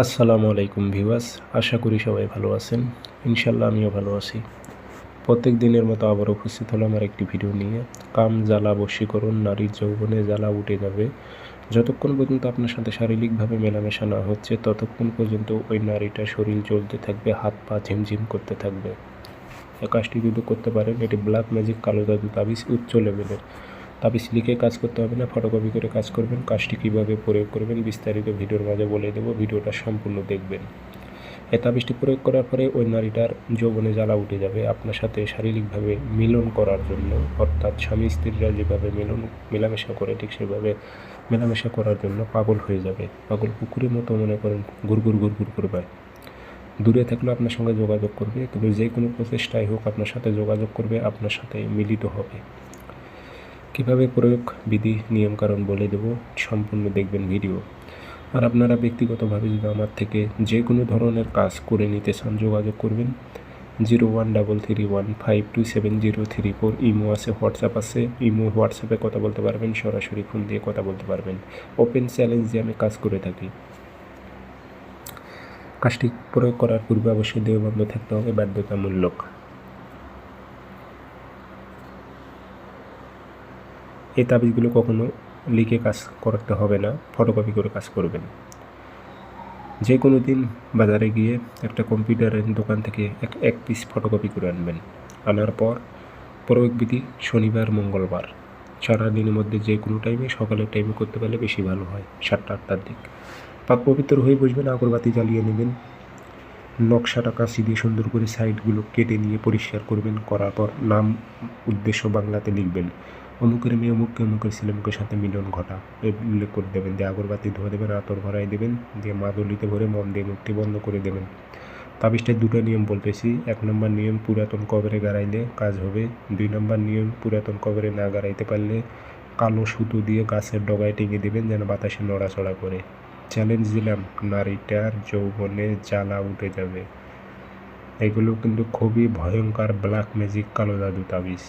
আসসালামু আলাইকুম ভিউয়ার্স, আশা করি সবাই ভালো আছেন। ইনশাল্লাহ আমিও ভালো আছি। প্রত্যেক দিনের মতো আবার উপস্থিত হলাম আর একটি ভিডিও নিয়ে। কাম জ্বালা বশীকরণ, নারীর যৌবনে জ্বালা উঠে যাবে। যতক্ষণ পর্যন্ত আপনার সাথে শারীরিকভাবে মেলামেশা না হচ্ছে ততক্ষণ পর্যন্ত ওই নারীটার শরীর জ্বলতে থাকবে, হাত পা ঝিমঝিম করতে থাকবে। এই কাজটি যদি করতে পারেন, এটি ব্ল্যাক ম্যাজিক কালো জাদু তাবিজ উচ্চ লেভেলের। তাবিজ লিখে কাজ করতে হবে না, ফটোকপি করে কাজ করবেন। কাজটি কীভাবে প্রয়োগ করবেন বিস্তারিত ভিডিওর মাঝে বলে দেবো, ভিডিওটা সম্পূর্ণ দেখবেন। এই তাবিজটি প্রয়োগ করার পরে ওই নারীটার যৌবনে জ্বালা উঠে যাবে আপনার সাথে শারীরিকভাবে মিলন করার জন্য, অর্থাৎ স্বামী স্ত্রীরা যেভাবে মেলামেশা করে ঠিক সেভাবে মেলামেশা করার জন্য পাগল হয়ে যাবে। পাগল কুকুরের মতো মনে করেন ঘুরঘুর ঘুরঘুর করবে। দূরে থাকলেও আপনার সঙ্গে যোগাযোগ করবে, কিন্তু যে কোনো প্রচেষ্টাই হোক আপনার সাথে যোগাযোগ করবে, আপনার সাথে মিলিত হবে। কীভাবে প্রয়োগ, বিধি, নিয়মকানুন বলে দেব, সম্পূর্ণ দেখবেন ভিডিও। আর আপনারা ব্যক্তিগতভাবে যদি আমার থেকে যে কোনো ধরনের কাজ করে নিতে চান যোগাযোগ করবেন। 0133152703 ইমো আছে, হোয়াটসঅ্যাপ আছে। ইমো হোয়াটসঅ্যাপে কথা বলতে পারবেন, সরাসরি ফোন দিয়ে কথা বলতে পারবেন। ওপেন চ্যালেঞ্জ দিয়ে আমি কাজ করে থাকি। কাজটি প্রয়োগ করার পূর্বে অবশ্যই দেহ বন্ধ থাকতে হবে, বাধ্যতামূলক। এই তাবিজগুলো কখনো লিখে কাজ করতে হবে না, ফটোকপি করে কাজ করবেন। যে কোনো দিন বাজারে গিয়ে একটা কম্পিউটারের দোকান থেকে এক পিস ফটোকপি করে আনবেন। আনার পর প্রয়োগবিধি শনিবার মঙ্গলবার সারাদিনের মধ্যে যে কোনো টাইমে, সকালের টাইমে করতে পারলে বেশি ভালো হয়, 7টা-8টার দিক। পাক পবিত্র হয়ে বসবেন, আগরবাতি জ্বালিয়ে নেবেন। নকশাটা কাঁচি দিয়ে সুন্দর করে সাইডগুলো কেটে নিয়ে পরিষ্কার করবেন। করার পর নাম উদ্দেশ্য বাংলাতে লিখবেন। অমুকের মেয়ে অমুককে, অমুকের ছেলে অমুকের সাথে মিলন ঘটা উল্লেখ করে দেবেন। দিয়ে আগরবাতি ধরে দেবেন, আতর ভরাই দেবেন, দিয়ে মাদুলিতে ভরে মন দিয়ে মুক্তি বন্ধ করে দেবেন। তাবিজটায় 2টা নিয়ম বলতেছি। 1 নম্বর নিয়ম, পুরাতন কবরে গাড়াইলে কাজ হবে। 2 নম্বর নিয়ম, পুরাতন কবরে না গাড়াইতে পারলে কালো সুতো দিয়ে গাছের ডগায় টেঙে দেবেন যেন বাতাসে নড়াচড়া করে। চ্যালেঞ্জ দিলাম, নারীটার যৌবনে জ্বালা উঠে যাবে। এগুলো কিন্তু খুবই ভয়ঙ্কর ব্ল্যাক ম্যাজিক কালো জাদু তাবিজ।